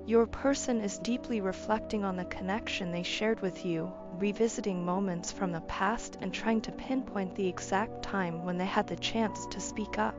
Your person is deeply reflecting on the connection they shared with you, revisiting moments from the past and trying to pinpoint the exact time when they had the chance to speak up.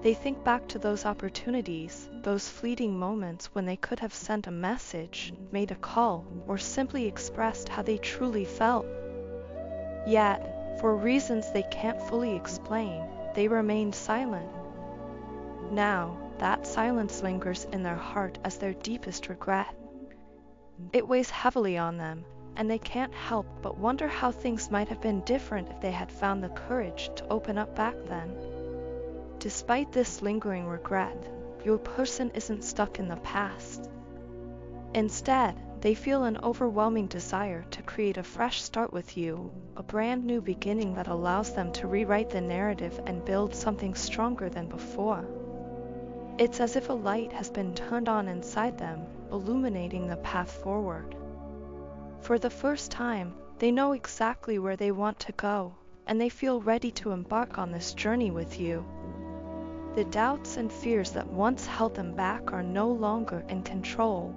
They think back to those opportunities, those fleeting moments when they could have sent a message, made a call, or simply expressed how they truly felt. Yet, for reasons they can't fully explain, they remained silent. Now, that silence lingers in their heart as their deepest regret. It weighs heavily on them, and they can't help but wonder how things might have been different if they had found the courage to open up back then. Despite this lingering regret, your person isn't stuck in the past. Instead, they feel an overwhelming desire to create a fresh start with you, a brand new beginning that allows them to rewrite the narrative and build something stronger than before. It's as if a light has been turned on inside them, illuminating the path forward. For the first time, they know exactly where they want to go, and they feel ready to embark on this journey with you. The doubts and fears that once held them back are no longer in control.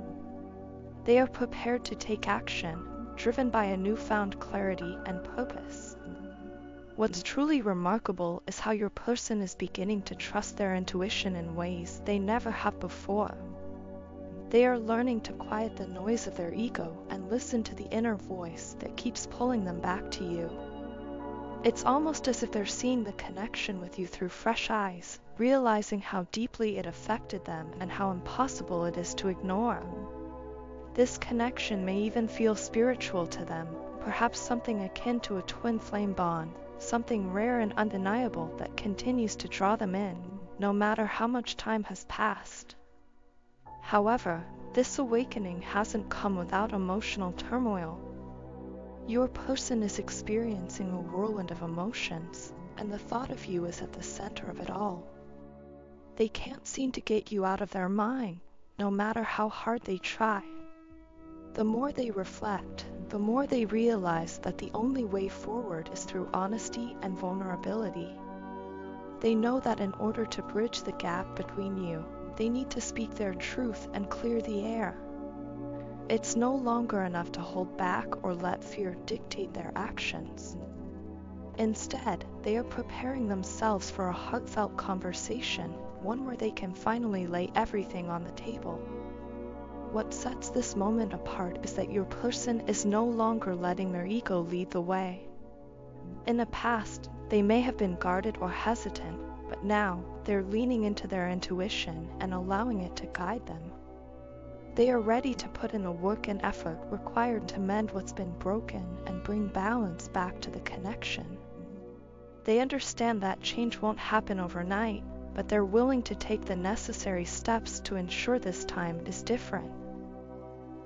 They are prepared to take action, driven by a newfound clarity and purpose. What's truly remarkable is how your person is beginning to trust their intuition in ways they never have before. They are learning to quiet the noise of their ego and listen to the inner voice that keeps pulling them back to you. It's almost as if they're seeing the connection with you through fresh eyes, realizing how deeply it affected them and how impossible it is to ignore. This connection may even feel spiritual to them, perhaps something akin to a twin flame bond, something rare and undeniable that continues to draw them in, no matter how much time has passed. However, this awakening hasn't come without emotional turmoil. Your person is experiencing a whirlwind of emotions, and the thought of you is at the center of it all. They can't seem to get you out of their mind, no matter how hard they try. The more they reflect, the more they realize that the only way forward is through honesty and vulnerability. They know that in order to bridge the gap between you, they need to speak their truth and clear the air. It's no longer enough to hold back or let fear dictate their actions. Instead, they are preparing themselves for a heartfelt conversation, one where they can finally lay everything on the table. What sets this moment apart is that your person is no longer letting their ego lead the way. In the past, they may have been guarded or hesitant, but now they're leaning into their intuition and allowing it to guide them. They are ready to put in the work and effort required to mend what's been broken and bring balance back to the connection. They understand that change won't happen overnight, but they're willing to take the necessary steps to ensure this time is different.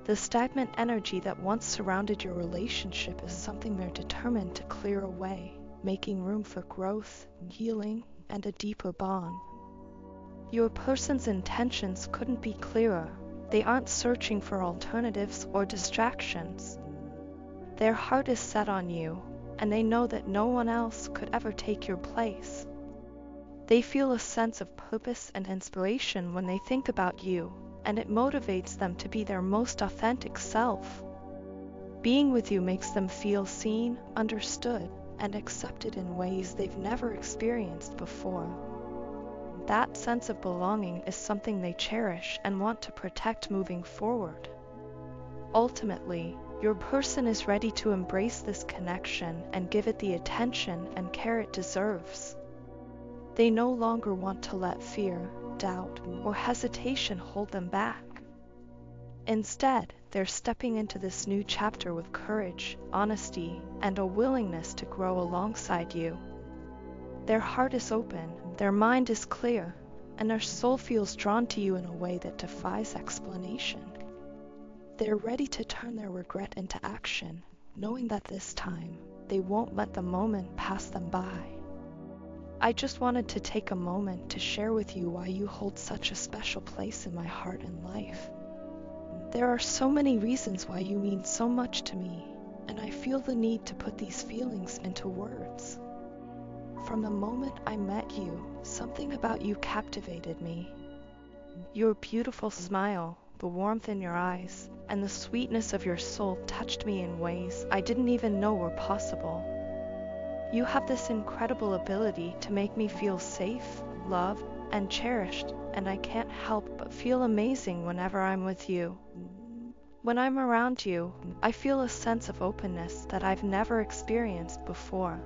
The stagnant energy that once surrounded your relationship is something they're determined to clear away, making room for growth, healing, and a deeper bond. Your person's intentions couldn't be clearer. They aren't searching for alternatives or distractions. Their heart is set on you, and they know that no one else could ever take your place. They feel a sense of purpose and inspiration when they think about you, and it motivates them to be their most authentic self. Being with you makes them feel seen, understood, and accepted in ways they've never experienced before. That sense of belonging is something they cherish and want to protect moving forward. Ultimately, your person is ready to embrace this connection and give it the attention and care it deserves. They no longer want to let fear, doubt, or hesitation hold them back. Instead, they're stepping into this new chapter with courage, honesty, and a willingness to grow alongside you. Their heart is open, their mind is clear, and their soul feels drawn to you in a way that defies explanation. They're ready to turn their regret into action, knowing that this time, they won't let the moment pass them by. I just wanted to take a moment to share with you why you hold such a special place in my heart and life. There are so many reasons why you mean so much to me, and I feel the need to put these feelings into words. From the moment I met you, something about you captivated me. Your beautiful smile, the warmth in your eyes, and the sweetness of your soul touched me in ways I didn't even know were possible. You have this incredible ability to make me feel safe, loved, and cherished, and I can't help but feel amazing whenever I'm with you. When I'm around you, I feel a sense of openness that I've never experienced before.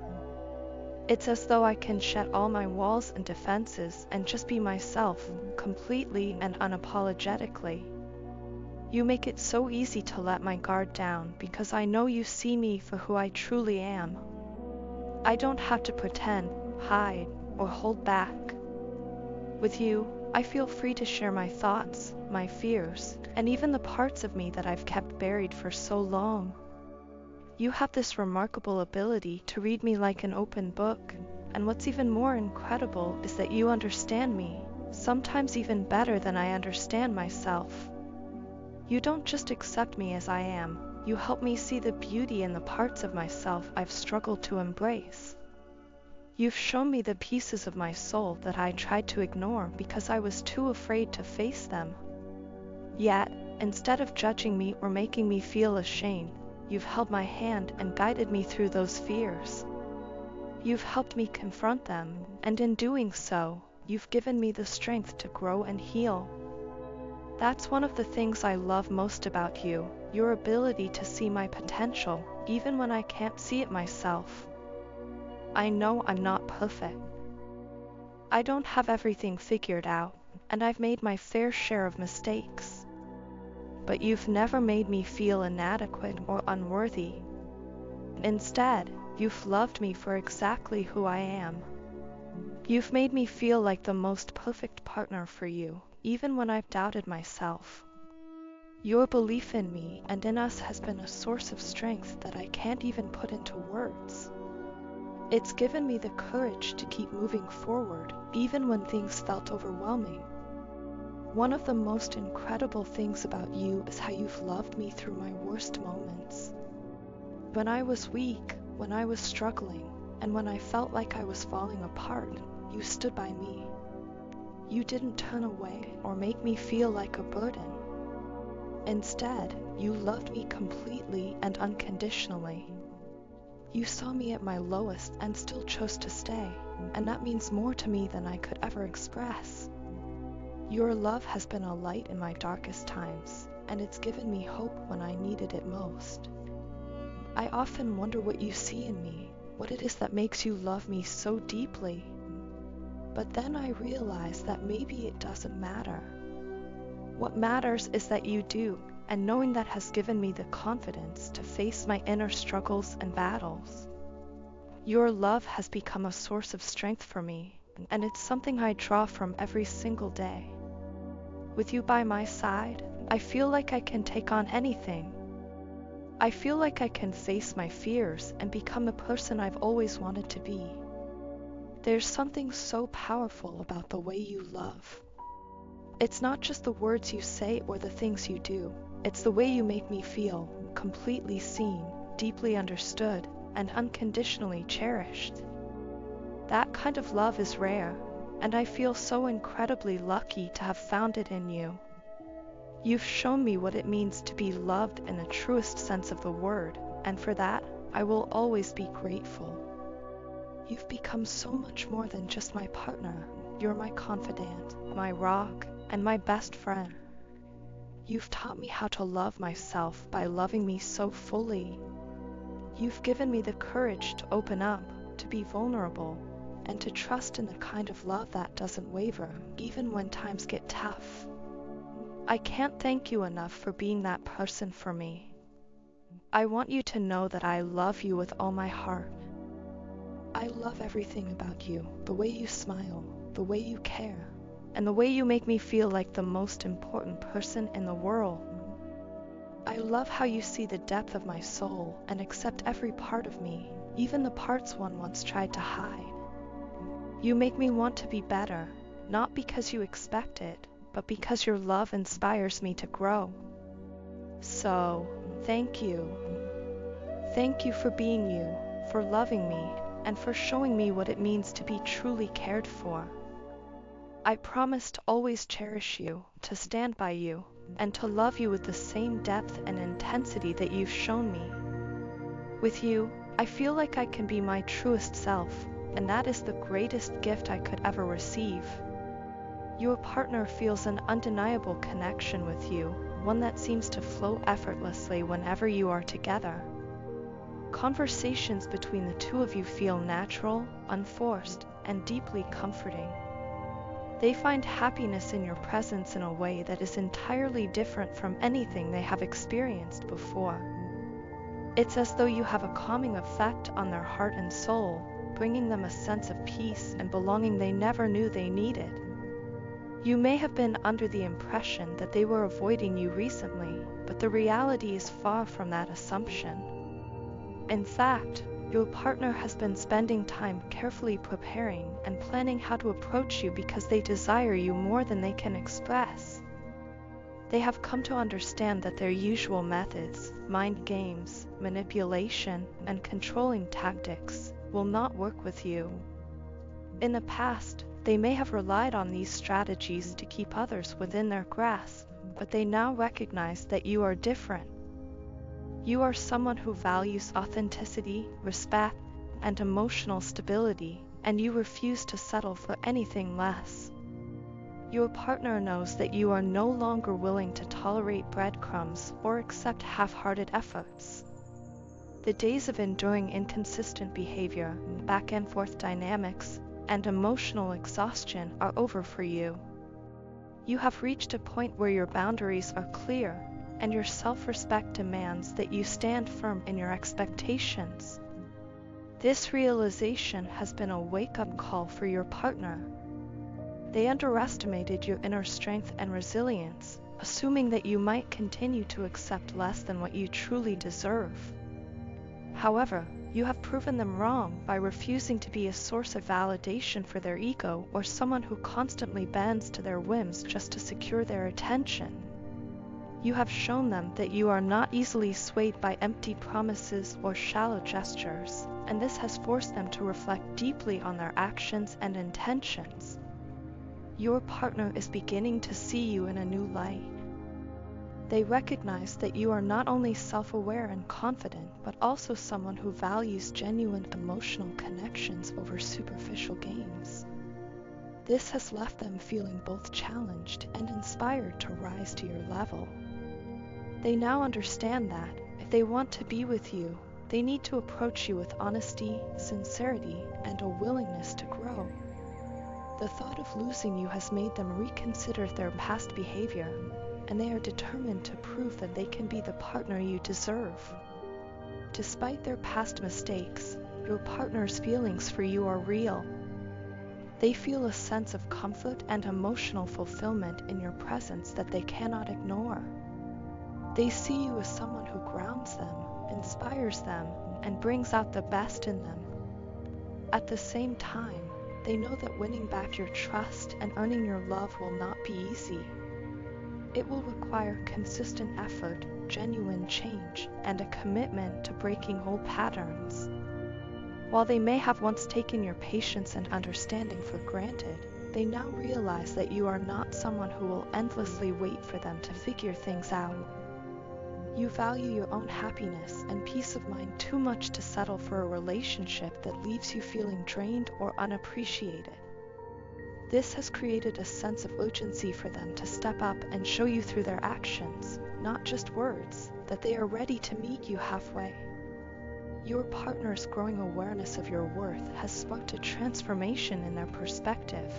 It's as though I can shed all my walls and defenses and just be myself, completely and unapologetically. You make it so easy to let my guard down because I know you see me for who I truly am. I don't have to pretend, hide, or hold back. With you, I feel free to share my thoughts, my fears, and even the parts of me that I've kept buried for so long. You have this remarkable ability to read me like an open book, and what's even more incredible is that you understand me, sometimes even better than I understand myself. You don't just accept me as I am, you help me see the beauty in the parts of myself I've struggled to embrace. You've shown me the pieces of my soul that I tried to ignore because I was too afraid to face them. Yet, instead of judging me or making me feel ashamed, you've held my hand and guided me through those fears. You've helped me confront them, and in doing so, you've given me the strength to grow and heal. That's one of the things I love most about you, your ability to see my potential, even when I can't see it myself. I know I'm not perfect. I don't have everything figured out, and I've made my fair share of mistakes. But you've never made me feel inadequate or unworthy. Instead, you've loved me for exactly who I am. You've made me feel like the most perfect partner for you, even when I've doubted myself. Your belief in me and in us has been a source of strength that I can't even put into words. It's given me the courage to keep moving forward, even when things felt overwhelming. One of the most incredible things about you is how you've loved me through my worst moments. When I was weak, when I was struggling, and when I felt like I was falling apart, you stood by me. You didn't turn away or make me feel like a burden. Instead, you loved me completely and unconditionally. You saw me at my lowest and still chose to stay, and that means more to me than I could ever express. Your love has been a light in my darkest times, and it's given me hope when I needed it most. I often wonder what you see in me, what it is that makes you love me so deeply. But then I realize that maybe it doesn't matter. What matters is that you do, and knowing that has given me the confidence to face my inner struggles and battles. Your love has become a source of strength for me, and it's something I draw from every single day. With you by my side, I feel like I can take on anything. I feel like I can face my fears and become the person I've always wanted to be. There's something so powerful about the way you love. It's not just the words you say or the things you do. It's the way you make me feel, completely seen, deeply understood, and unconditionally cherished. That kind of love is rare, and I feel so incredibly lucky to have found it in you. You've shown me what it means to be loved in the truest sense of the word, and for that, I will always be grateful. You've become so much more than just my partner. You're my confidant, my rock, and my best friend. You've taught me how to love myself by loving me so fully. You've given me the courage to open up, to be vulnerable, and to trust in the kind of love that doesn't waver, even when times get tough. I can't thank you enough for being that person for me. I want you to know that I love you with all my heart. I love everything about you, the way you smile, the way you care, and the way you make me feel like the most important person in the world. I love how you see the depth of my soul and accept every part of me, even the parts one once tried to hide. You make me want to be better, not because you expect it, but because your love inspires me to grow. So, thank you. Thank you for being you, for loving me, and for showing me what it means to be truly cared for. I promise to always cherish you, to stand by you, and to love you with the same depth and intensity that you've shown me. With you, I feel like I can be my truest self, and that is the greatest gift I could ever receive. Your partner feels an undeniable connection with you, one that seems to flow effortlessly whenever you are together. Conversations between the two of you feel natural, unforced, and deeply comforting. They find happiness in your presence in a way that is entirely different from anything they have experienced before. It's as though you have a calming effect on their heart and soul, bringing them a sense of peace and belonging they never knew they needed. You may have been under the impression that they were avoiding you recently, but the reality is far from that assumption. In fact, your partner has been spending time carefully preparing and planning how to approach you because they desire you more than they can express. They have come to understand that their usual methods, mind games, manipulation, and controlling tactics, will not work with you. In the past, they may have relied on these strategies to keep others within their grasp, but they now recognize that you are different. You are someone who values authenticity, respect, and emotional stability, and you refuse to settle for anything less. Your partner knows that you are no longer willing to tolerate breadcrumbs or accept half-hearted efforts. The days of enduring inconsistent behavior, back-and-forth dynamics, and emotional exhaustion are over for you. You have reached a point where your boundaries are clear, and your self-respect demands that you stand firm in your expectations. This realization has been a wake-up call for your partner. They underestimated your inner strength and resilience, assuming that you might continue to accept less than what you truly deserve. However, you have proven them wrong by refusing to be a source of validation for their ego or someone who constantly bends to their whims just to secure their attention. You have shown them that you are not easily swayed by empty promises or shallow gestures, and this has forced them to reflect deeply on their actions and intentions. Your partner is beginning to see you in a new light. They recognize that you are not only self-aware and confident, but also someone who values genuine emotional connections over superficial games. This has left them feeling both challenged and inspired to rise to your level. They now understand that, if they want to be with you, they need to approach you with honesty, sincerity, and a willingness to grow. The thought of losing you has made them reconsider their past behavior, and they are determined to prove that they can be the partner you deserve. Despite their past mistakes, your partner's feelings for you are real. They feel a sense of comfort and emotional fulfillment in your presence that they cannot ignore. They see you as someone who grounds them, inspires them, and brings out the best in them. At the same time, they know that winning back your trust and earning your love will not be easy. It will require consistent effort, genuine change, and a commitment to breaking old patterns. While they may have once taken your patience and understanding for granted, they now realize that you are not someone who will endlessly wait for them to figure things out. You value your own happiness and peace of mind too much to settle for a relationship that leaves you feeling drained or unappreciated. This has created a sense of urgency for them to step up and show you through their actions, not just words, that they are ready to meet you halfway. Your partner's growing awareness of your worth has sparked a transformation in their perspective.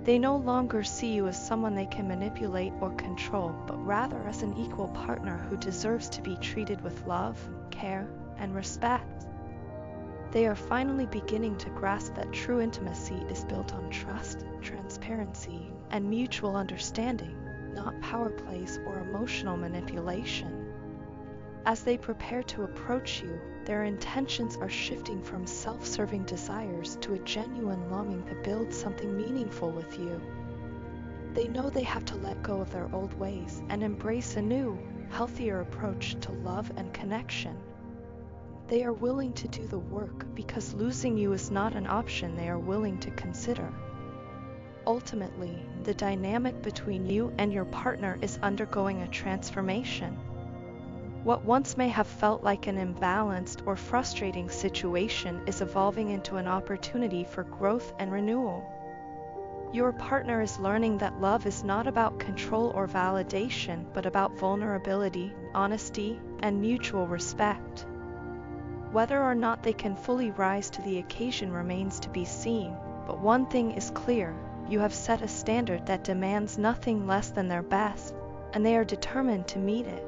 They no longer see you as someone they can manipulate or control, but rather as an equal partner who deserves to be treated with love, care, and respect. They are finally beginning to grasp that true intimacy is built on trust, transparency, and mutual understanding, not power plays or emotional manipulation. As they prepare to approach you, their intentions are shifting from self-serving desires to a genuine longing to build something meaningful with you. They know they have to let go of their old ways and embrace a new, healthier approach to love and connection. They are willing to do the work because losing you is not an option they are willing to consider. Ultimately, the dynamic between you and your partner is undergoing a transformation. What once may have felt like an imbalanced or frustrating situation is evolving into an opportunity for growth and renewal. Your partner is learning that love is not about control or validation, but about vulnerability, honesty, and mutual respect. Whether or not they can fully rise to the occasion remains to be seen, but one thing is clear: you have set a standard that demands nothing less than their best, and they are determined to meet it.